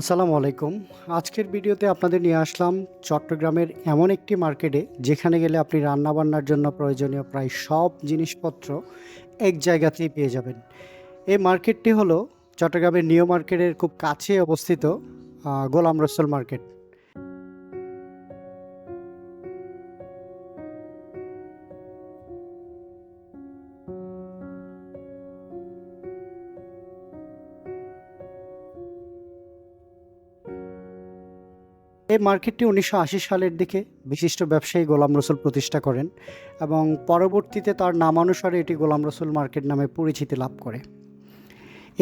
আসসালামু আলাইকুম। আজকের ভিডিওতে আপনাদের নিয়ে আসলাম চট্টগ্রামের এমন একটি মার্কেটে যেখানে গেলে আপনি রান্নাবান্নার জন্য প্রয়োজনীয় প্রায় সব জিনিসপত্র এক জায়গাতেই পেয়ে যাবেন। এই মার্কেটটি হলো চট্টগ্রামের নিউ মার্কেটের খুব কাছে অবস্থিত গোলাম রসুল মার্কেট। এই মার্কেটটি ১৯৮০ সালের দিকে বিশিষ্ট ব্যবসায়ী গোলাম রসুল প্রতিষ্ঠা করেন এবং পরবর্তীতে তার নামানুসারে এটি গোলাম রসুল মার্কেট নামে পরিচিতি লাভ করে।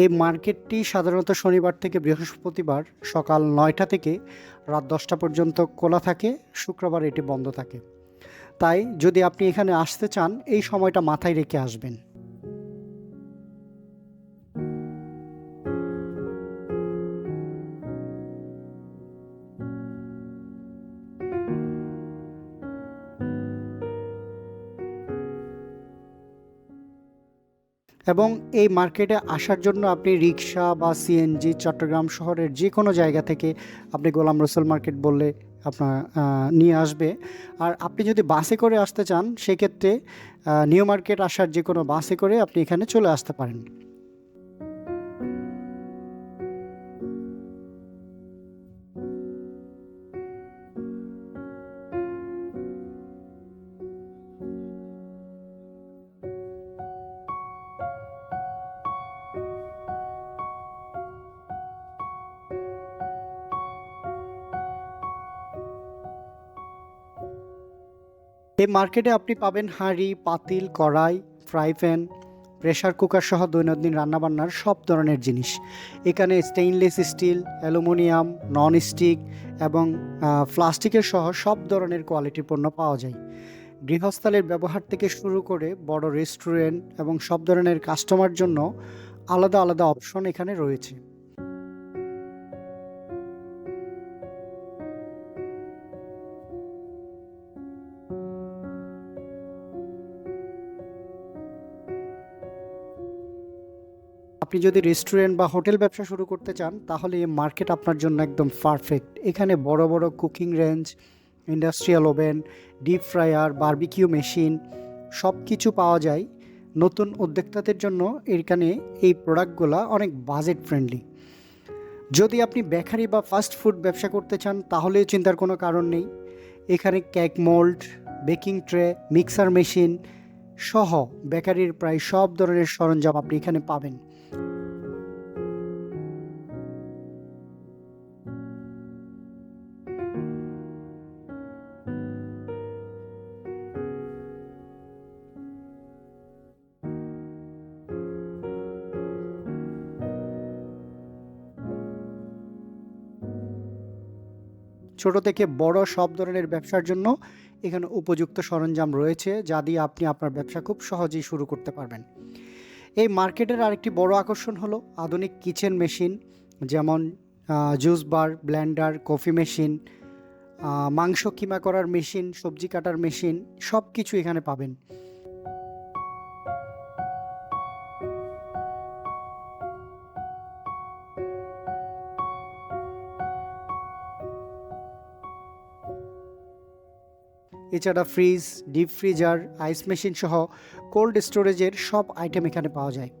এই মার্কেটটি সাধারণত শনিবার থেকে বৃহস্পতিবার সকাল ৯টা থেকে রাত ১০টা পর্যন্ত খোলা থাকে, শুক্রবার এটি বন্ধ থাকে। তাই যদি আপনি এখানে আসতে চান এই সময়টা মাথায় রেখে আসবেন। এবং এই মার্কেটে আসার জন্য আপনি রিক্সা বা সিএনজি চট্টগ্রাম শহরের যে কোনো জায়গা থেকে আপনি গোলাম রসুল মার্কেট বললে আপনার নিয়ে আসবে। আর আপনি যদি বাসে করে আসতে চান সেক্ষেত্রে নিউ মার্কেট আসার যে কোনো বাসে করে আপনি এখানে চলে আসতে পারেন। এই মার্কেটে আপনি পাবেন হাঁড়ি, পাতিল, কড়াই, ফ্রাই প্যান, প্রেসার কুকার সহ দৈনন্দিন রান্নাবান্নার সব ধরনের জিনিস। এখানে stainless steel, aluminium, non stick এবং প্লাস্টিকের সহ সব ধরনের কোয়ালিটির পণ্য পাওয়া যায়। গৃহস্থালির ব্যবহার থেকে শুরু করে বড় রেস্টুরেন্ট এবং সব ধরনের কাস্টমার জন্য আলাদা আলাদা অপশন এখানে রয়েছে। আপনি যদি রেস্টুরেন্ট বা হোটেল ব্যবসা শুরু করতে চান তাহলে এই মার্কেট আপনার জন্য একদম পারফেক্ট। এখানে বড় বড় cooking range, industrial oven, deep fryer, barbecue machine সব কিছু পাওয়া যায়। নতুন উদ্যোক্তাদের জন্য এখানে এই প্রোডাক্টগুলো অনেক বাজেট ফ্রেন্ডলি। যদি আপনি বেকারি বা ফাস্ট ফুড ব্যবসা করতে চান তাহলে চিন্তার কোনো কারণ নেই। এখানে cake mould, baking tray, mixer machine সহ বেকারির প্রায় সব ধরনের সরঞ্জাম আপনি এখানে পাবেন। ছোট থেকে বড় সব ধরনের ব্যবসার জন্য এখানে উপযুক্ত সরঞ্জাম রয়েছে যা দিয়ে আপনি আপনার ব্যবসা খুব সহজেই শুরু করতে পারবেন। এই মার্কেটের আরেকটি বড় আকর্ষণ হলো আধুনিক কিচেন মেশিন, যেমন juice bar, Blender, coffee machine, মাংস কিমা করার মেশিন, সবজি কাটার মেশিন সব কিছু এখানে পাবেন। এছাড়া ফ্রিজ, ডিপ ফ্রিজার, আইস মেশিন সহ কোল্ড স্টোরেজের সব আইটেম এখানে পাওয়া যায়।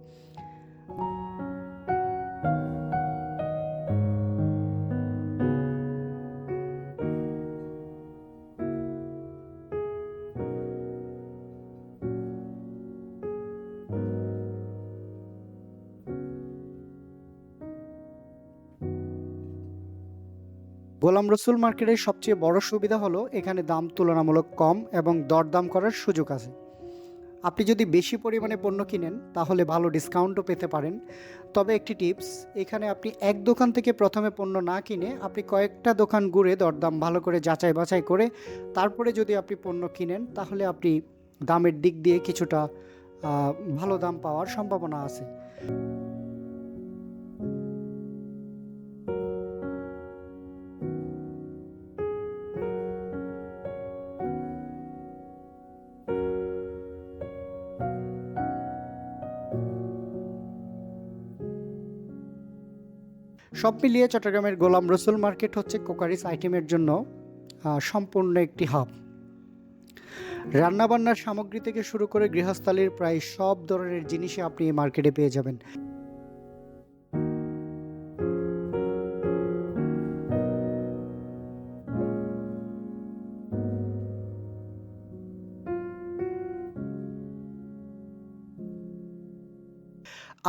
গোলাম রসুল মার্কেটের সবচেয়ে বড় সুবিধা হলো এখানে দাম তুলনামূলক কম এবং দরদাম করার সুযোগ আছে। আপনি যদি বেশি পরিমাণে পণ্য কিনেন তাহলে ভালো ডিসকাউন্টও পেতে পারেন। তবে একটি টিপস, এখানে আপনি এক দোকান থেকে প্রথমে পণ্য না কিনে আপনি কয়েকটা দোকান ঘুরে দরদাম ভালো করে যাচাই বাছাই করে তারপরে যদি আপনি পণ্য কিনেন তাহলে আপনি দামের দিক দিয়ে কিছুটা ভালো দাম পাওয়ার সম্ভাবনা আছে। সব মিলিয়ে চট্টগ্রামের গোলাম রসুল মার্কেট হচ্ছে কোকারিস আইটেমের জন্য সম্পূর্ণ একটি হাব। রান্নাবান্নার সামগ্রী থেকে শুরু করে গৃহস্থালির প্রায় সব ধরনের জিনিসই আপনি এই মার্কেটে পেয়ে যাবেন।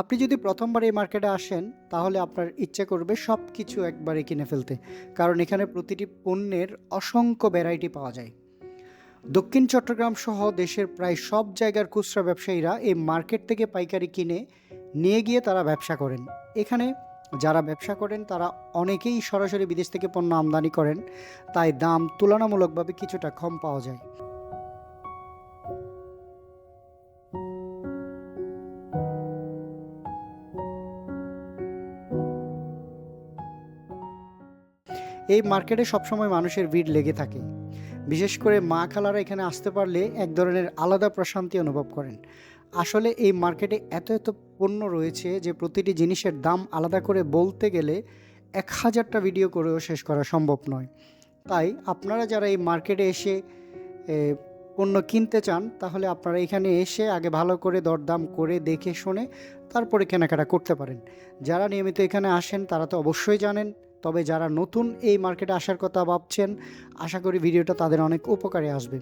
আপনি যদি প্রথমবার এই মার্কেটে আসেন তাহলে আপনার ইচ্ছে করবে সব কিছু একবারে কিনে ফেলতে, কারণ এখানে প্রতিটি পণ্যের অসংখ্য ভ্যারাইটি পাওয়া যায়। দক্ষিণ চট্টগ্রাম সহ দেশের প্রায় সব জায়গার খুচরা ব্যবসায়ীরা এই মার্কেট থেকে পাইকারি কিনে নিয়ে গিয়ে তারা ব্যবসা করেন। এখানে যারা ব্যবসা করেন তারা অনেকেই সরাসরি বিদেশ থেকে পণ্য আমদানি করেন, তাই দাম তুলনামূলকভাবে কিছুটা কম পাওয়া যায়। এই মার্কেটে সবসময় মানুষের ভিড় লেগে থাকে। বিশেষ করে মা খালারা এখানে আসতে পারলে এক ধরনের আলাদা প্রশান্তি অনুভব করেন। আসলে এই মার্কেটে এত এত পণ্য রয়েছে যে প্রতিটি জিনিসের দাম আলাদা করে বলতে গেলে 1000টা ভিডিও করেও শেষ করা সম্ভব নয়। তাই আপনারা যারা এই মার্কেটে এসে এ, পণ্য কিনতে চান তাহলে আপনারা এখানে এসে আগে ভালো করে দরদাম করে দেখে শুনে তারপরে কেনাকাটা করতে পারেন। যারা নিয়মিত এখানে আসেন তারা তো অবশ্যই জানেন, তবে যারা নতুন এই মার্কেটে আসার কথা ভাবছেন, আশা করি ভিডিওটা তাদের অনেক উপকারে আসবে।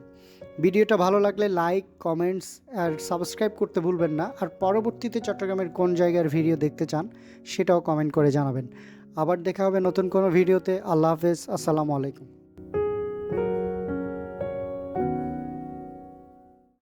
ভিডিওটা ভালো লাগলে লাইক, কমেন্টস আর সাবস্ক্রাইব করতে ভুলবেন না। আর পরবর্তীতে চট্টগ্রামের কোন জায়গার ভিডিও দেখতে চান সেটাও কমেন্ট করে জানাবেন। আবার দেখা হবে নতুন কোনো ভিডিওতে। আল্লাহ হাফেজ, আসসালামু আলাইকুম।